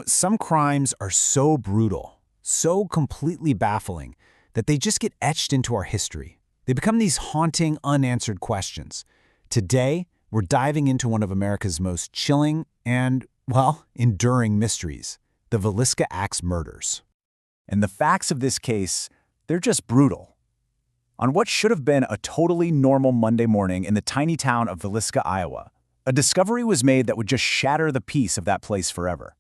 Some crimes are so brutal, so completely baffling, that they just get etched into our history. They become these haunting, unanswered questions. Today, we're diving into one of America's most chilling and, well, enduring mysteries, the Villisca Axe Murders. And the facts of this case, they're just brutal. On what should have been a totally normal Monday morning in the tiny town of Villisca, Iowa, a discovery was made that would just shatter the peace of that place forever.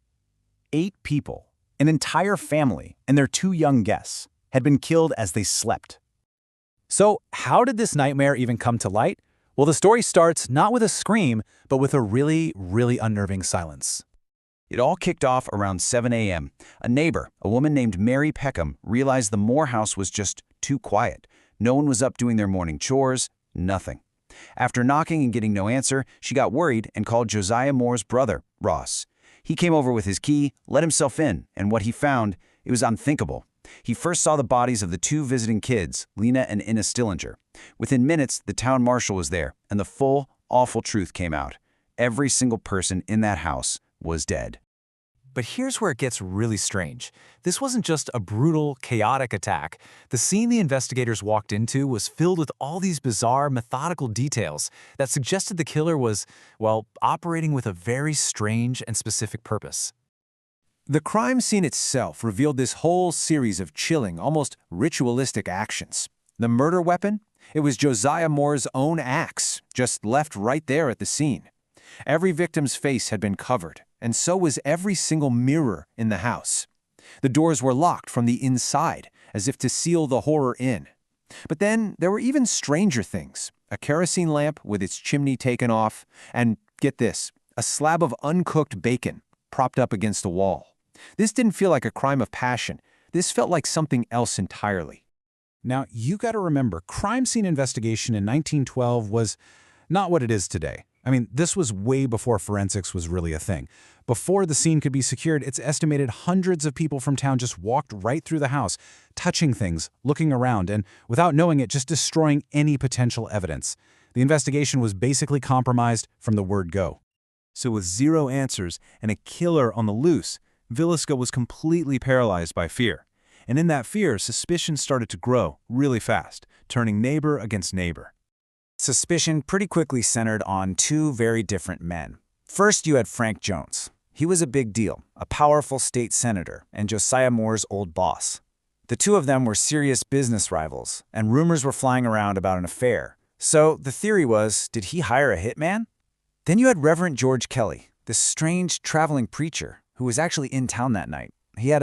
8 people, an entire family, and their 2 young guests, had been killed as they slept. So, how did this nightmare even come to light? Well, the story starts not with a scream, but with a really, really unnerving silence. It all kicked off around 7 a.m. A neighbor, a woman named Mary Peckham, realized the Moore house was just too quiet. No one was up doing their morning chores, nothing. After knocking and getting no answer, she got worried and called Josiah Moore's brother, Ross. He came over with his key, let himself in, and what he found, it was unthinkable. He first saw the bodies of the 2 visiting kids, Lena and Inna Stillinger. Within minutes, the town marshal was there, and the full, awful truth came out. Every single person in that house was dead. But here's where it gets really strange. This wasn't just a brutal, chaotic attack. The scene the investigators walked into was filled with all these bizarre, methodical details that suggested the killer was, well, operating with a very strange and specific purpose. The crime scene itself revealed this whole series of chilling, almost ritualistic actions. The murder weapon? It was Josiah Moore's own axe, just left right there at the scene. Every victim's face had been covered, and so was every single mirror in the house. The doors were locked from the inside, as if to seal the horror in. But then there were even stranger things. A kerosene lamp with its chimney taken off, and, get this, a slab of uncooked bacon propped up against the wall. This didn't feel like a crime of passion. This felt like something else entirely. Now, you got to remember, crime scene investigation in 1912 was not what it is today. This was way before forensics was really a thing. Before the scene could be secured, it's estimated hundreds of people from town just walked right through the house, touching things, looking around, and without knowing it, just destroying any potential evidence. The investigation was basically compromised from the word go. So with 0 answers and a killer on the loose, Villisca was completely paralyzed by fear. And in that fear, suspicion started to grow really fast, turning neighbor against neighbor. Suspicion pretty quickly centered on 2 very different men. First, you had Frank Jones. He was a big deal, a powerful state senator, and Josiah Moore's old boss. The 2 of them were serious business rivals, and rumors were flying around about an affair. So the theory was, did he hire a hitman? Then you had Reverend George Kelly, this strange traveling preacher who was actually in town that night. He had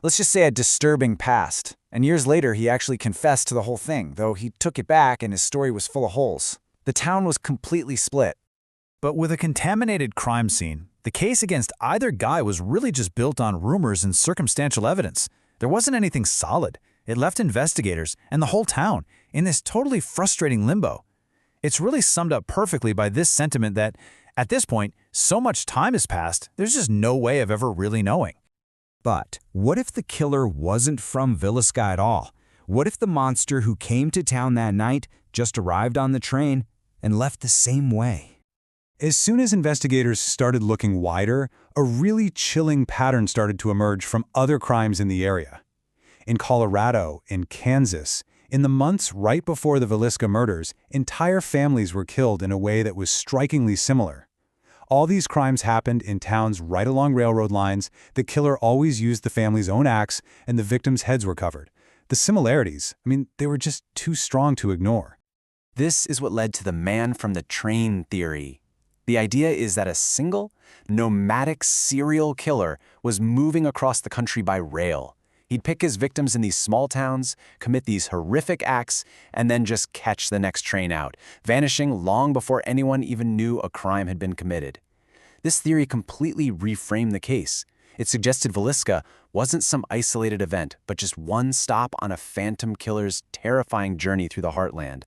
let's just say a disturbing past. And years later, he actually confessed to the whole thing, though he took it back and his story was full of holes. The town was completely split. But with a contaminated crime scene, the case against either guy was really just built on rumors and circumstantial evidence. There wasn't anything solid. It left investigators and the whole town in this totally frustrating limbo. It's really summed up perfectly by this sentiment that, at this point, so much time has passed, there's just no way of ever really knowing. But what if the killer wasn't from Villisca at all? What if the monster who came to town that night just arrived on the train and left the same way? As soon as investigators started looking wider, a really chilling pattern started to emerge from other crimes in the area. In Colorado, in Kansas, in the months right before the Villisca murders, entire families were killed in a way that was strikingly similar. All these crimes happened in towns right along railroad lines. The killer always used the family's own axe, and the victims' heads were covered. The similarities, they were just too strong to ignore. This is what led to the man from the train theory. The idea is that a single, nomadic serial killer was moving across the country by rail. He'd pick his victims in these small towns, commit these horrific acts, and then just catch the next train out, vanishing long before anyone even knew a crime had been committed. This theory completely reframed the case. It suggested Villisca wasn't some isolated event, but just one stop on a phantom killer's terrifying journey through the heartland.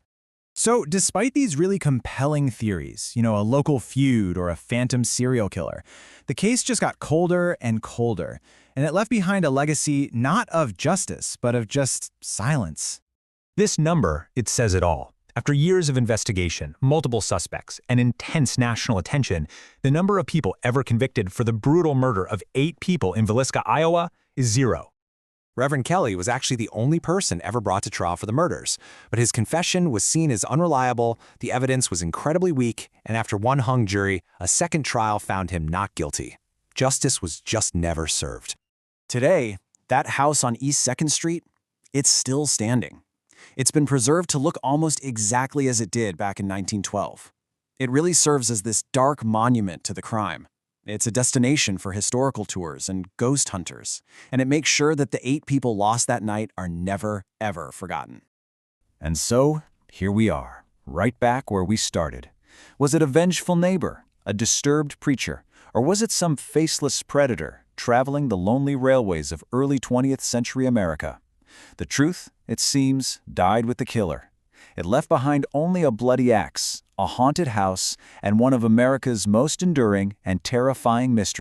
So, despite these really compelling theories, a local feud or a phantom serial killer, the case just got colder and colder, and it left behind a legacy not of justice, but of just silence. This number, it says it all. After years of investigation, multiple suspects, and intense national attention, the number of people ever convicted for the brutal murder of 8 people in Villisca, Iowa, is 0. Reverend Kelly was actually the only person ever brought to trial for the murders, but his confession was seen as unreliable, the evidence was incredibly weak, and after one hung jury, a second trial found him not guilty. Justice was just never served. Today, that house on East 2nd Street, it's still standing. It's been preserved to look almost exactly as it did back in 1912. It really serves as this dark monument to the crime. It's a destination for historical tours and ghost hunters, and it makes sure that the 8 people lost that night are never, ever forgotten. And so, here we are, right back where we started. Was it a vengeful neighbor, a disturbed preacher, or was it some faceless predator traveling the lonely railways of early 20th century America? The truth, it seems, died with the killer. It left behind only a bloody axe, a haunted house, and one of America's most enduring and terrifying mysteries.